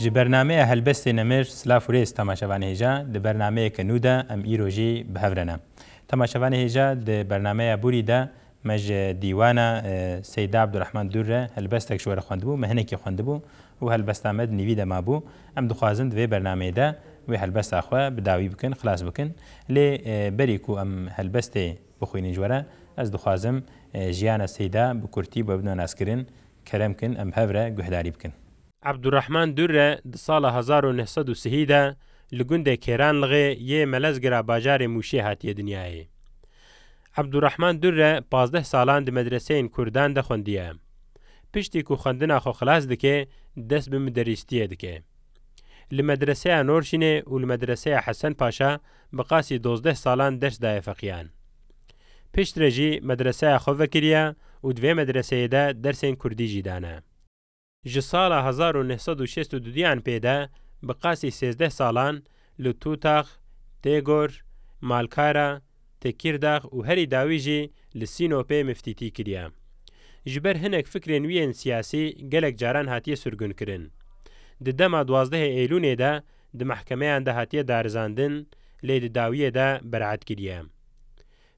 ji bernameyê helbestê nemir silav û rêz temaşevanê hêja di bernameyeke nû de em îro jî bi hev re ne. Temaşevanê hêja di bernameya borî de me ji dîwana Seyda Abdurrahman Dûr re helbestek ji we re xwendibû, me hinekî xwendibû û helbesta me di nîvî de mabû. Em dixwazin di vê bernameyê de wê helbesta xwe bi dawî bikin, xilas bikin. Lê berî ku em helbestê bixwînin ji we re, ez dixwazim jiyana Seyda bi kurtî bi bino naskirin kerem kin, em hev re guhdarî bikin. Abdurrahman Dûr di sala 1930 de li gundê Kêranlixê yê Melezgira bajarê Mûşê hatiye dinyayê. Abdurrahman Dûr 15 salan di medreseyên Kurdan de xwendiye. Piştî ku xwendina xwe xilas dike, dest bi müderrîstiyê dike. Li medreseya Norşînê û li medreseya Hesen Paşa bi qasî 12 salan ders daye feqiyan. Piştre jî medreseya xwe vekiriye û di vê medreseyê de dersên Kurdî jî dane. Ji sala 1962 pê de bi qasî 13 salan li Tutax, Têgor, Malkara, Tekîrdax û herî dawî jî li Sînopê miftîtî kiriye. Ji ber hinek fikrên wî yên siyasî gelek caran hatiye sürgûnkirin. Di dema 12 Eylûnê de di mehkemeyan de hatiye darizandin, lê di dawiyê de beraet kiriye.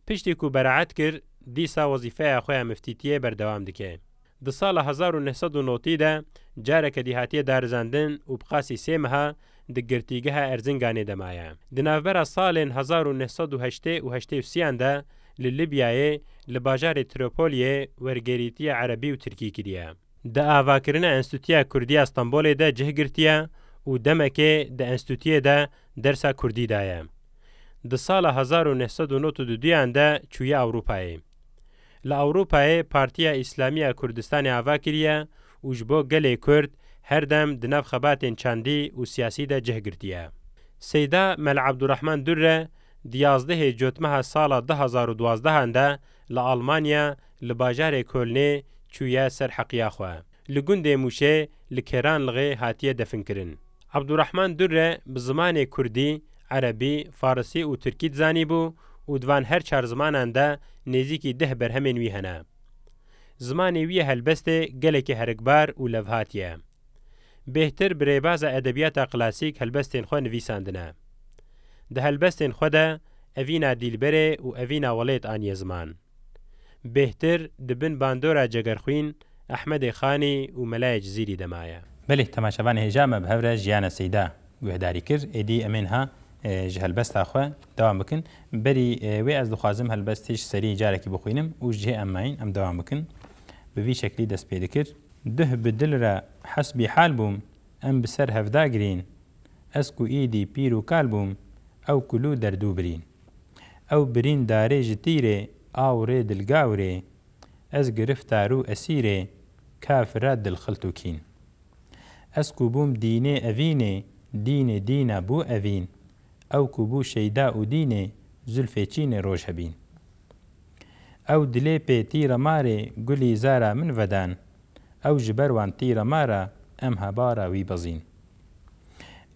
Piştî ku beraet kir, dîsa wezîfeya xwe ya miftîtiyê berdewam dike. Di sala 1990 de careke dî hatiye darizandin û bi qasî sê meha di girtîgeha Erzinganê de maye. Di navbera salên 1980 û 83 de li Libyayê li bajarê Tripolyê wergerîtiya Erebî û Tirkî kiriye. Di avakirina Enstitûya Kurdiya Stenbolê de cih girtiye û demekê di enstitûyê de dersa Kurdî daye. Di sala 1992 de çûye Ewropayê. Li Ewropayê Partiya İslamiya Kurdistanê ava kiriye û ji bo gelê Kurd her dem di nav xebatên çandî û siyasî de cih girtiye. Seyda Mel Abdurrahman Dûr di 11 cotmeha sala 2012 de li Almanya li bajarê Kölnê çûye ser heqiya xwe. Li gundê Mûşê li Kêranlixê hatiye definkirin. Abdurrahman Dûr bi zimanê Kurdî, Erebî, Farsî û Tirkî dizanîbû û di van her çar zimanan de nêzîkî 10 berhemên wî hene. Zimanê wî helbestê gelekî herikbar û levhatiye. Bêhtir bi rêbaza edebiyata klasîk helbestên xwe nivîsandine. Di helbestên xwe de evîna dîlberê û evîna welêt aniye ziman. Bêhtir di bin bandora cegerxwîn, Ehmedê Xanî û Melayê Cizîrî de maye. Belê temaşevanê hêja me bi hev re jiyana Seyda guhdarî kir, êdî em ên ha ji helbesta xwe dewam bikin. Berî wê ez dixwazim helbestê ji serî carekî bixwînim û ji cihê em mayîn em dewam bikin. Bi vî şeklî dest pê dikir. Duh bi dil re hesbî hal bûm, em bi ser hevda girîn. Ez ku îdî pîr û kal bûm, ew kulû derdû birîn. Ew birîn darê ji tîrê, awrê dilgawrê. Ez giriftar û esîrê, kafira dilxilt û kîn. Ez ku bûm dînê evînê, dînê dîna bû evîn. Ew ku bû şeyda û dînê, zülfê çînê roj hebîn. Ew dilê pê tîra marê, gulî zara min vedan. Ew ji ber wan tîra mara, em hebara wî bezîn.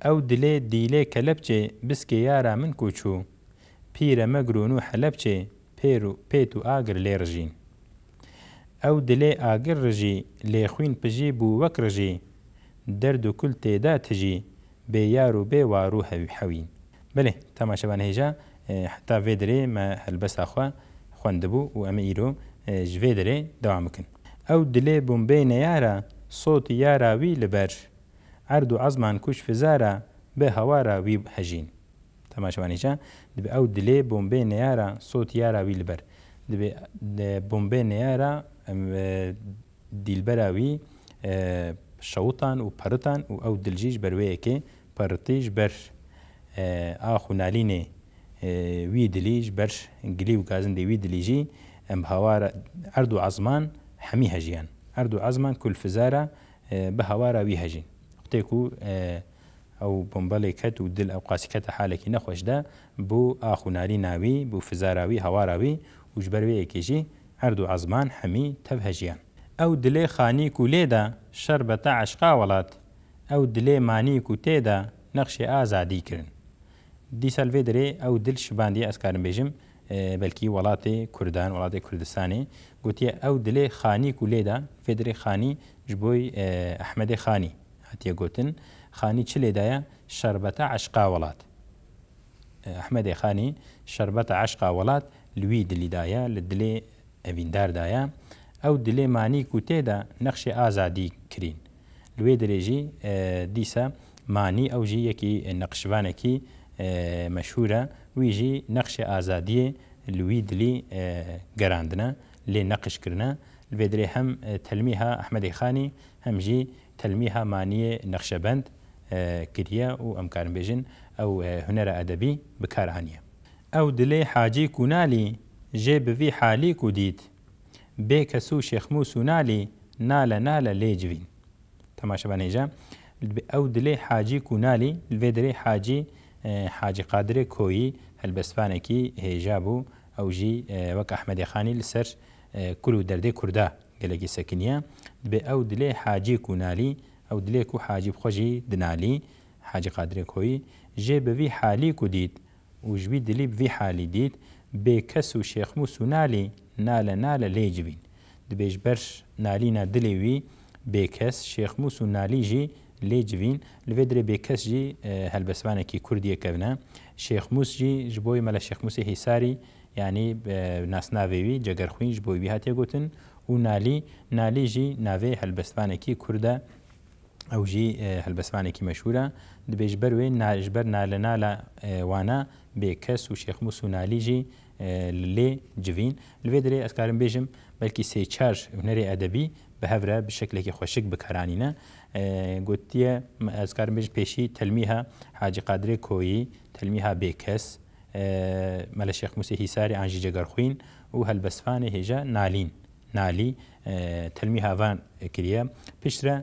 Ew dilê dîlê kelepçê, biskê yara min kûçû. Pîre me girûn û helepçê, pêt û agir lê rijîn. Ew dilê agir rijî, lê xwîn pijî bû wek rijî. Derd û kul têda tijî, bê yar û bê war û hewîn. Belê, temaşevan hêja heta vê derê me helbesta xwe xwendibû û em ê îro ji vê derê dewam bikin. Ew dilê bombê neyara, sotî yara wî li ber. Erd û ezman kuş fizara, bê hewara wî hejîn. Temaşevan hêja dibe ew dilê bombê neyara, sotî yara wî li ber. Dibe bombê neyara dîlbera wî şewtan û peritan û ew dil jî ji ber wê yekê peritî ji ber ax û nalînê wî dilî ji ber gilî û gazindê wî dilî jî em hewara erd û ezman hemî hejiyan. Erd û ezman kul fizara bi hewara wî hejîn. Tê ku ew bombalê ket û dil ew qasî kete halekî nexweş de bû ax û nalîna wî, bû fizara wî, hewara wî û ji ber wê yekê jî erd û ezman hemî tev hejiyan. Ew dilê xanîk û lê de şerbeta eşqa welat. Ew dilê manîk û tê de nexşê azadî kirin. Dîsal vê derê ew dil şibandiye ez karim bêjim belkî welatê Kurdan, welatê Kurdistanê gotiye ew dilê xanîk û lê de vê derê xanî ji bo Ehmedê Xanî hatiye gotin خانی چ لێدایە شەربەتە عشقا وڵات ئەحمەدی خانی شەربەتە عشقا وڵات لوی دلیدایە لە دلێ ئەڤینداردایە ئەو دلێ مانیک و تێدا نەخشی ئازادی کرین لێ درێژی دیسە مانی ئەوژی یەکی نەقشبانێکی مەشهورە ویژی نەخشی ئازادیە لوی دلی گەراندنە لێ نەقشکردنە لێ درێ هەم تەلمیها ئەحمەدی خانی هەمژی تەلمیها مانیە نەخشەبەند کردیە و ئەم کارم بێژن ئەو هونەرە ئەدەبی بکارهانیە ئەو دلێ حاجی کونالی ژێ بڤی حالی کو دیت بێ کەس و شێخموس و نالی نالە نالە لێ جوین تەماشەبان هێژە ئەو دلێ حاجی کونالی لێ درێ حاجی قادرێ کۆیی هەلبەستفانێکی هێژا بوو ئەوژی وەک ئەحمەدی خانی لەسەر کول و دەردەی کووردا گەلێکی سەکنیە بێ ئەو دلێ حاجی کونالی ئەو دلێک و حاجی بخۆژی دنالی حاجی قادرێ کۆیی ژێ بڤی حالی کو دیت و ژوی دلی بڤی حالی دیت بێ کەس و شێخموس و نالی نالە نالە لێ جوین دبێژ بەر نالینە دلێوی بێکەس شێخموس و نالیژی لێ جوین لەوێ درێ بێکەسژی هەلبەسوانێکی کوردیەکەونە شێخموسژی ji بۆی مەلە شێخموسی هیساری یعنی ناسناوێوی جەگەرخوین ji بۆی هاتێ گوتن و نالیژی ناوێ هەلبەستوانێکی کووردە ئەوژی هەلبەسوانێکی مەشهورە دبێژ بەروێ ناژبەر نالە نالە وانە بێکەس و شێخموس و نالیژی لێ جوین لەوێ درێ ئەسکارم بێژم بەلکی سێ چار هونەری ئەدەبی بە هەورە بشکلێکی خۆشک بکارانینە گوتیە ئەسکارم بێژ پێشی تەلمیها حاجی قادرێ کۆیی تەلمیها بێکەس مەلە شێخموسی هیساری ئانژی جەگەرخوین و هەلبەسفانێ هێژە نالی تەلمی هاوان کریە پشترە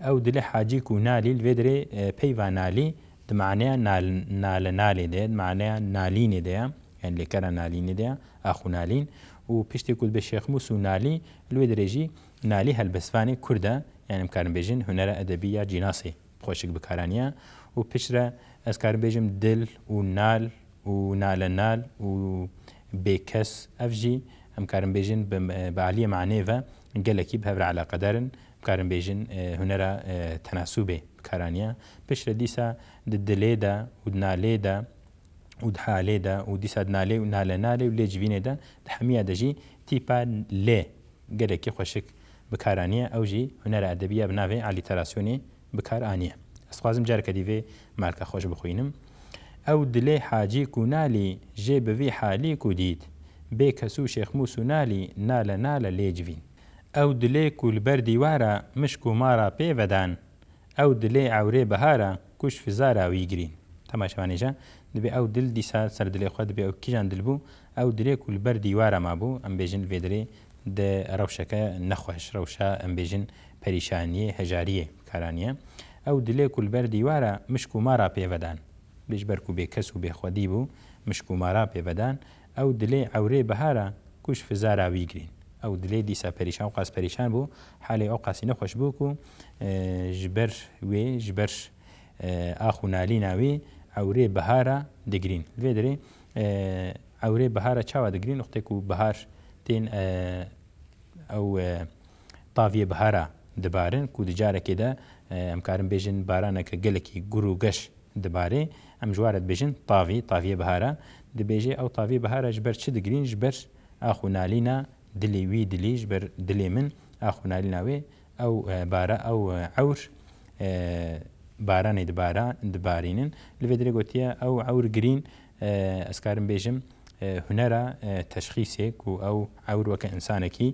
ئەو دلێ حاجی و نالی لێ درێ پەیوا نالی دمانەیە نالە نالێ دێت معنەیە نالینێ دەیە یان لێکەرە نالینێ دەیە ئاخو نالین و پشتی کول بە شێخموس و نالی لێ درێژی نالی هەلبەسفانی کووردە یانم کارم بێژن هونەرە ئەدەبی یا جیناسی خۆشک بکارانیە و پشترە ئەسکارم بێژم دل و نال و نالە نال و بێکەس ئەفژی ئەم کارم بێژن بەعالیە معنێڤە گەلێکی بهەورە علاقەدارن بکارم بێژن هونەرە تەناسوبێ بکارانیە پشترە دیسە دلێدا و نالێدا و حالێدا و دیسە نالێ و نالە نالێ و لێ جوینێدا هەمیە دەژی تیپا لێ گەلێکی خۆشک بکارانیە ئەوژی هونەرە ئەدەبیە بناوێ ئالیتەراسیۆنی بکارانیە ئەسخوازم جارکە دیڤێ مارکە خۆش بخوێنم ئەو دلێ حاجی و نالی ژێ بڤی حالی کو دیت بێ کەس و شێخموس و نالی نالە نالە لێ جوین ئەو دلێ کولبەر دیوارە مشک و مارە پێڤەدان ئەو دلێ ئەورێ بەهارە کوش فزاراوی گرین تەماشەوانێژە دەبێ ئەو دل دیسا سەر دلێ خۆ دەبێ ئەو کیژان دل بوو ئەو دلێ کولبەر دیوارە مابوو ئەم بێژن لێ درێ ڕەوشەکە نەخۆش ڕەوشە ئەم بێژن پەریشانیە هەژاریە کارانیە ئەو دلێ کولبەر دیوارە مشک و مارە پێڤەدان بێژ بەرک و بێکەس و بێخۆدی بوو مشک و مارە پێڤەدان ئەو دلێ ئەورێ بەهارە کوش فزاراوی گرین ئەو دلێ دیسا پەریشان و قاس پەریشان بوو حالێ ئەو قاسی نەخۆش بوو و ژبەر وێ ژبەر ئاخ و نالی ناوێ ئەورێ بەهارە دەگرین لێ دەرێ ئەورێ بەهارە چاوە دەگرین وقتێک و بەهار تێن ئەو تاڤیە بەهارە دەبارن و دجارێکێدا ئەم کارم بێژن بارانەکە گەلێکی گوڕ و گەش دەبارێ ئەم ژوارت بێژن تاڤیە بەهارە دەبێژێ ئەو تاڤیە بەهارە ژبەر چ دەگرین ژبەر ئاخ و نالینە دلێ وی دلیش بەر دلێ من ئاخ و نالی ناوێ ئەو بارە ئەو عەور بارانێ دبارینن لەوێ درێ گوتیە ئەو عەور گرین ئەسکارم بێژم هونەرە تەشخیسێک و ئەو عەور وەکە ئینسانێکی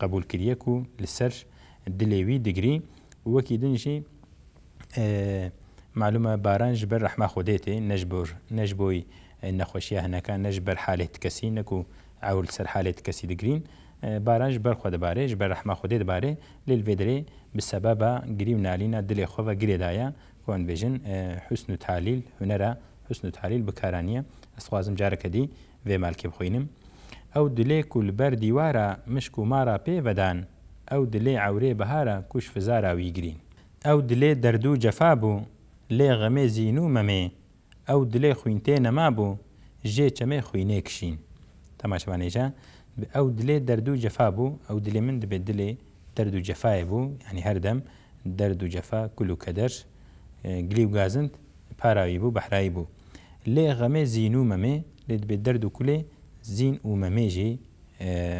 قبول کردیەک و لەسەر دلێوی دگری وەکی دنجی معلومە باران ji ber rehma Xwedê tê ne ji bo nexweşiya hinekan ne ji ber halê tikesî neku ew li ser halê tikesî digirîn baran ji ber xwe dibare ji ber rehma Xwedê dibare lê li vê derê bi sebeba girî û nalîna dilê xwe ve girê daye ku em bêjin husn û talîl hunera husn û talîl bikaraniye ez dixwazim careke dî vê malkê bixwînim ew dilê ku li ber dîwara mişk û mara pê vedan ew dilê ewrê bihara ku ji fizara wî girîn ew dilê derd û cefa bû lê xemê zîn û memê ew dilê xwîntê nema bû jê çemê xwînê kişîn temaşevanêje ew dilê derd û cefa bû ew dilê min dibe dilê derd û cefayê bû yani her dem derd û cefa kul û keder گلی و گازند پاراوی بوو بەحرایی بوو لێ غەمێ زین و مەمێ لێ دەبێت دەرد و کولێ زین و مەمێژی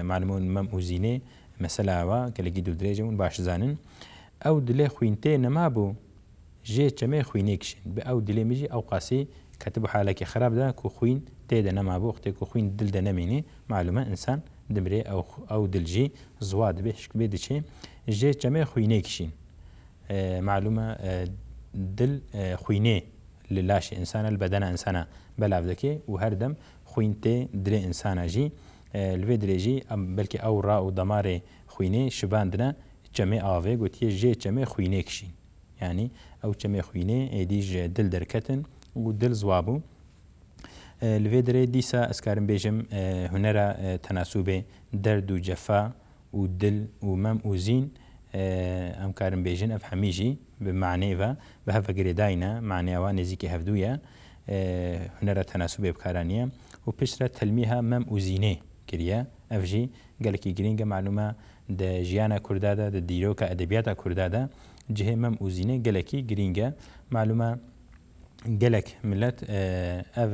معلومون مەم و زینێ مەسەلاوە گەلێکی دوو درێژە ون باش زانن ئەو دلێ خوینتێ نەما بوو ژێ چەمێ خوینێکشن بە ئەو دلێ مژی ئەو قاسی کەتە بۆ حالێکی خراپدا کو خوین تێدە نەما بوو وەختێک و خوین دل دەنەمێنێ معلومە ئینسان دەمرێ ئەو دلژی زوا دەبێ شک بێ دەچێ ژێ چەمێ خوینێکشین معلومە دل خوینێ لە لاشی ئینسانە لە بەدەنە ئینسانە بەلاو دەکێ و هەردەم خوینتێ درێ ئینسانەژی لێ درێژی بەلکی ئەو ڕا و دەمارێ خوینێ شباندنە چەمێ ئاوێ گوتیە ژێ چەمێ خوینێکشین ینی ئەو چەمێ خوینێ ئێدیژ دل دەرکەتن و دل زوا بوو لێ درێ دیسا ئەسکارم بێژم هونەرە تەناسوبێ دەرد و جەفا و دل و مەم و زین ئەم کارم بێژن ئەف هەمیژی بمعنێڤە بە هەڤەگرێداینە معنیاوە نێزیکی هەفتوویە هونەرە تەناسوبێ بکارانیە و پشترە تەلمیها مەم و زینێ کریە ئەفژی گەلکی گرینگە معلومە دە ژیانە کوردادا دە دیرۆکە ئەدەبیاتە کوردادا جهێ مەم و زینێ گەلکی گرینگە معلومە گەلک ملەت ئەڤ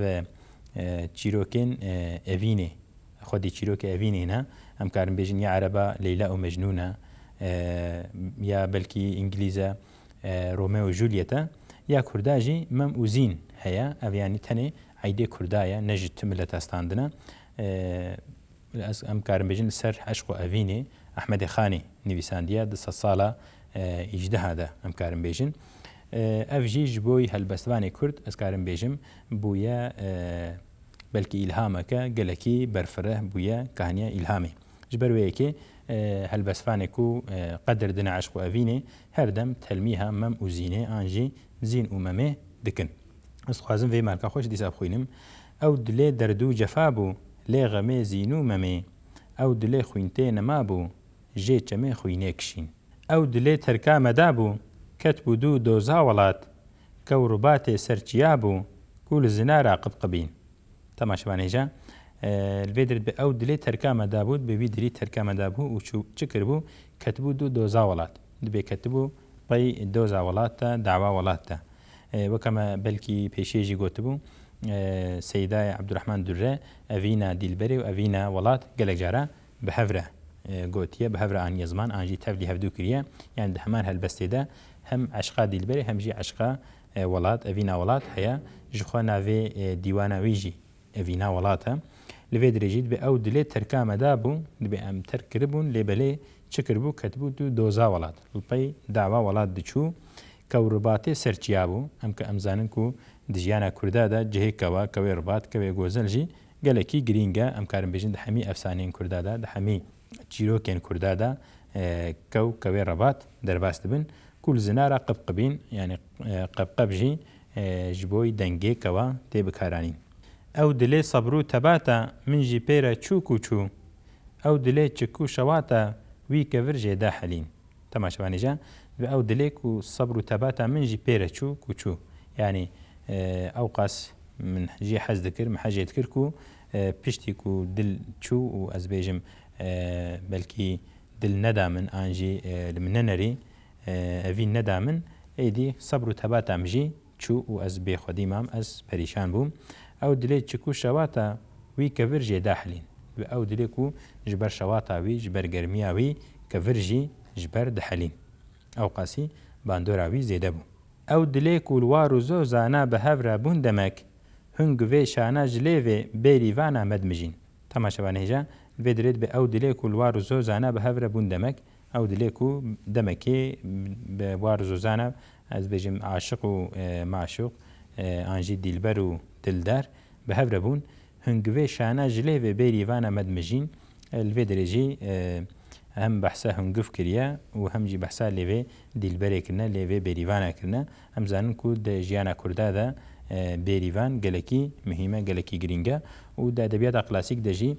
چیرۆکێن ئەڤینێ خۆدی چیرۆکە ئەڤینێنە ئەم کارم بێژن یا عەرەبە لەیلا و مەجنونە یا بەلکی ئینگلیزە ڕۆمێ و ژولیەتە یا کورداژی مەم و زین هەیە ئەڤیانی تەنێ عیدێ کوردایە نەژت ملەت ئەستاندنە ئەم کارم بێژن سەر عەشق و ئەڤینێ ئەحمەدی خانی نویساندیە 200 ساڵە ئیژدەهادا ئەم کارم بێژن ئەڤژیش بۆی هەلبەستوانی کورد ئەسکارم بێژم بوویە بەلکی ئیلهامەکە گەلکی بەرفرە بوویە کەهانیە ئیلهامی ژبەروەیەکێ هەلبەسفانێک و قەدردنە عەشق و ئەڤینێ هەردەم تەلمیها مەم و زینێ ئانژی زین و مەمێ دکن ئەسخوازم vê مارکە خۆش دیسا بخوێنم ئەو دلێ دەرد و جەفا بوو لێ غەمێ زین و مەمێ ئەو دلێ خوینتێ نەما بوو ژێ چەمێ خوینێکشین ئەو دلێ تەرکا مەدا بوو کەت بوو دوو دۆزا وڵات کە و ڕووباتێ سەرچیا بوو کو لە زنارا قبقبین تەماشەوانێژە لێ درێت بە ئەو دلێ تەرکا مەدا بوو بەوی دری تەرکا مەدا بوو و چ کرد بوو کەت بوو دوو دۆزا وڵات دەبێ کەت بوو پەی دۆزا وڵاتە داوا وڵاتە وەکەمە بەلکی پێشێژی گوتبوو سەیدای عەبدوڕەحمان دووررە ئەڤینە دیلبەرێ و ئەڤینە وڵات گەلێک جارە بە هەورە گوتیە بە هەورە ئانی زمان ئاژی تەفلی هەفتوو کریە یان هەمان هەلبەستێدا هەم عەشقا دیلبەرێ هەمژی عەشقا وڵات ئەڤینە وڵات هەیە ژخوا ناوێ دیوانەویژی ئەڤینە وڵاتە لەوێ درێژیت بە ئەو دلێ تەرکا مەدا بوو دەبێ ئەم تەرک کردبوون لێبەلێ چ کردبوو کەتبوو دوو دۆزا وڵات لپەی داوا وڵات دچوو کە و ڕووباتێ سەرچیا بوو ئەم کە ئەمزانن و دژیانە کوردادا جهێکەوە کەوێ ڕووبات کەوێ گۆزەلژی گەلێکی گرینگە ئەم کارم بێژن دە هەمی ئەفسانەین کوردادا دە هەمی چیرۆکێن کوردادا کەوێ ڕەبات دەرباس دەبن کول زنارە قبقبین یعنی قبقەبژی ji بۆی دەنگێکەوە تێ بکارانین ئەو دلێ سەبر و تەباتە منژی پێرە چووک و چوو ئەو دلێ چک و شەواتە وی کە ڤرژێدا حەلین تەماشەوانێژە بە ئەو دلێک و سەبر و تەباتە منژی پێرە چووک و چوو یعنی ئەو قاس من ژێ حەز دەکرد حەجێت کرد و پشتێک و دل چوو و ئەس بێژم بەلکی دل نەدا من ئانژی من نەنەری ئەڤین نەدا من ئەیدی سەبر و تەباتە مژی چوو و ئەس بێخودی مام ئەس پەریشان بووم ئەو دلێ چک و شەواتە وی کە ڤرژێدا حەلین بە ئەو دلێک و ji ber şewatawî ji ber germiya wî ke vir jî ji ber dihelîn ew qasî bandora wî zêde bû ew dilê ku li war û zozana bi hev re bûn demek hûn vê şana ji lêvê bêrîvana me dimijîn temaşevan hêja vê dirêt bi ew dilê ku li war û zozana bi hev re bûn demek ew dilê ku demekê bi war û zozana ez bêjim aşiq û maşûq an jî dîlber û dildar bi hev re bûn hûn vê şana ji lêvê bêrîvana me dimijîn li vê derê jî hem behsa hungiv kiriye û hem jî behsa lêvê dîlberê kirine lêvê bêrîvana kirine em zanin ku di jiyana Kurda de bêrîvan gelekî mihîme gelekî giring e û di edebiyata klasîk de jî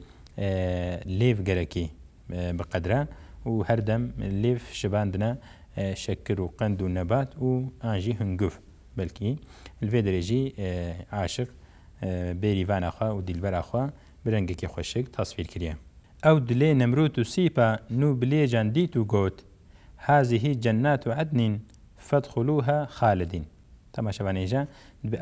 lêv gelekî bi qedre û her dem lêv şibandine şekkir û qend û nebat û an jî hungiv belkî li vê derê jî aşiq bêrîvana xwe û dîlbera xwe bi rengekî xweşik tasvîr kiriye ew dilê Nemrût û Sîpa nû bilêcan dît û got hazihî cennat û ednîn fedxulûha xalidîn تەماشەوانێژە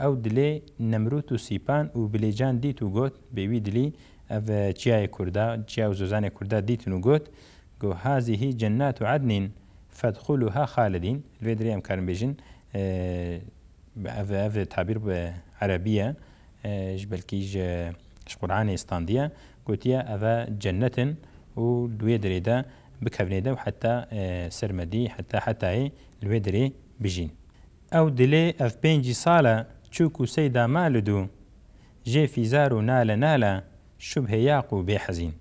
ئەو دلێ نەمروت و سیپان و بلێجان دیت و گوت بێوی دلی ئەڤ چیایە کووردا چیا و زۆزانێ کووردا دیتن و گوت گۆ هازیهی جەنات و عەدنین فەدخولوها خالدین لێ درێ ئەم کارم بێژن ئەڤ تابیر بە عەرەبیە ژ بەلکیژ قورعانی ئێستاندیە گوتیە ئەڤە جەنەتن و دوێ درێدا بکەونێدە و حتا سەرمەدی حتایێ لێ درێ بژین ئەو دلێ ئەف 5 ساڵە چووک و سەیدا مالدو ژێ فیزار و نالە شوبهێ یاق و بێحەزین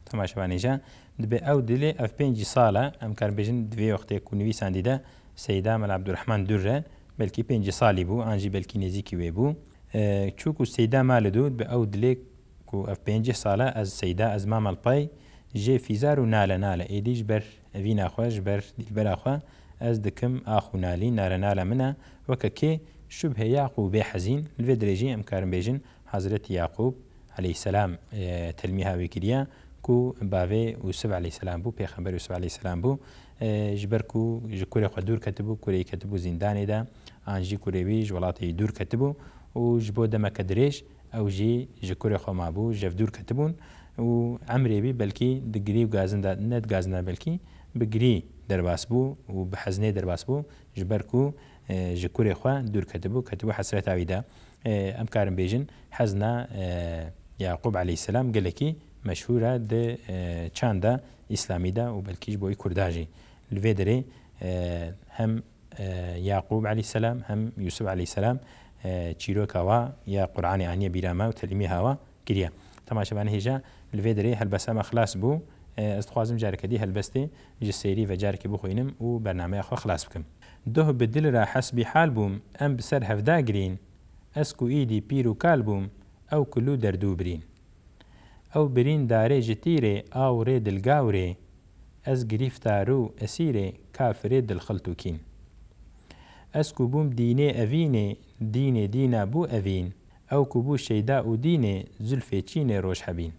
تەماشەوانێژە دبێ ئەو دلێ ئەف 5 ساڵە ئەم کار بێژن دوێ وەختێک و نویسان دیدە سەیدا مەلا عەبدوڕەحمان دوورە بەلکی 5 ساڵی بوو ئانجی بەلکی نێزیکی وێ بوو چووک و سەیدا مالدو بە ئەو دلێک و ئەف 5 ساڵە ئەز سەیدا ئەز مامەڵپای ژێ فیزار و نالە ئێدیش بەر ئەڤی ناخۆش بەر دیلبەراخوا ئەس دکم ئاخ و نالی نالە منە وەکە کێ شوبهێ یاق و بێحەزین لێ درێژی ئەم کارم بێژن حەزرەتی یاقوب عەلەیهی سەلام تەلمی هاوی کردیە کو باوێ یوسف عەلەیهی سەلام بوو پێغەمبەر یوسف عەلەیهی سەلام بوو ji ber ku ji kurê xwe dûr ketibû kureyê ketibû zîndanê de an jî kurê wî ji welatê dûr ketibû û ji bo demeke dirêj ew jî ji kurê xwe mabû jev dûr ketibûn û emrê wî belkî di girî û gazin de ne gazin de belkî bi girî derbas bû û bi hezinê derbas bû ji ber ku ji kurê xwe dûr ketibû hesreta wî de em karin bêjin hezna Yaqub علیه السلام gelekî meşhûr e di çanda İslamî de û belkî ji bo Kurda jî li vê derê hem Yaqub علیه السلام hem Yusuf علیه السلام çîroka wa ya Qur'anê aniye bîrama û telimî hawa kiriye temaşevanê hêja li vê derê helbesta me xilas bû ez dixwazim carekê dî helbestê ji sêrî ve carekê bixwînim û bernameya xwe xilas bikim doh bi dil re hesbî hal bûm em bi ser hevda girîn ez ku îdî pîr û kal bûm ew kulû derdû birîn ew birîn darê ji tîrê awrê dilgawrê ez girîftar û esîrê kafirê dilxilt û kîn ez ku bûm dînê evînê dînê dîna bû evîn ew ku bû şeyda û dînê zülfê çînê rojhebîn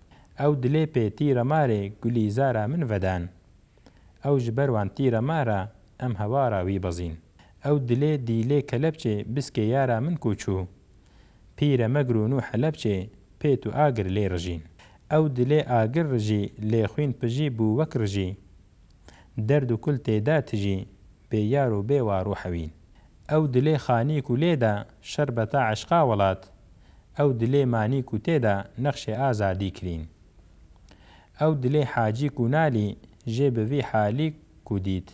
ew dilê pê tîra marê gulîzara min vedan ew ji ber wan tîra mara em hewara wî bezîn ew dilê dîlê kelepçê biskê yara min kûçû pîre megrûn û helepçê pêt û agir lê rijîn ew dilê agir rijî lê xwîn pijî bû wek rijî derd û kul têda tijî bê yar û bê war û hewîn ew dilê xanîk û lêda şerbeta eşqa welat ew dilê manîk û têda nexşê azadî kirîn ew dilê hacîk û nalî jê bi vî halî ku dît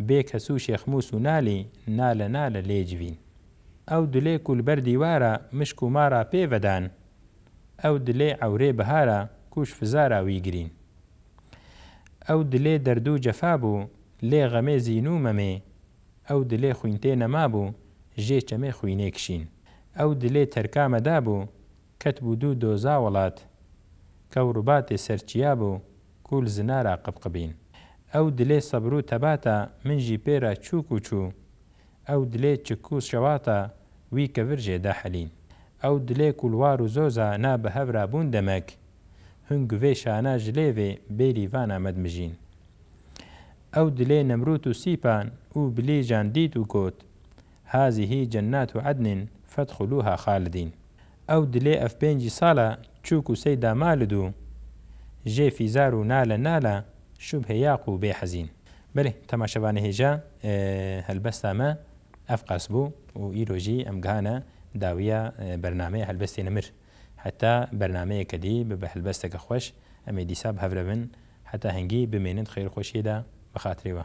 bê kesû şêxmûs û nalî nale lê civîn ew dilê ku li ber dîwara mişk û mara pê vedan ew dilê ewrê bihara ku ji fizara wî girîn ew dilê derd û cefa bû lê xemê zîn û memê ew dilê xwîntê nema bû jê çemê xwînê kişîn ew dilê terka meda bû ketbû dû doza welat kewrubatê serçiya bû ku li zinara qibqibîn ew dilê sebr û tebata min jî pê re çûk û çû ew dilê çik û şewata wî kevir jê de helîn ew dilê ku li war û zoza na bi hev ra bûn demek hûn guvê şana ji lê vê bêrî vana me dimijîn ew dilê nemrût û sîpan û bilêjan dît û got hazîhî cennat û ednin fedxulûha xalidîn ew dilê ev 5 sala çûk û seyda malidû jê fîzar û nale şubhê yaq û bêhezîn belê temaşevanê hêja helbesta me ev qas bû û îro jî em gihane dawiya bernameya helbestê nimir heta bernameyeke dî bibe helbesteke xweş em ê dîsa bi hev re bin heta hengî bimênin xêrxweşiyê de bi xatirê we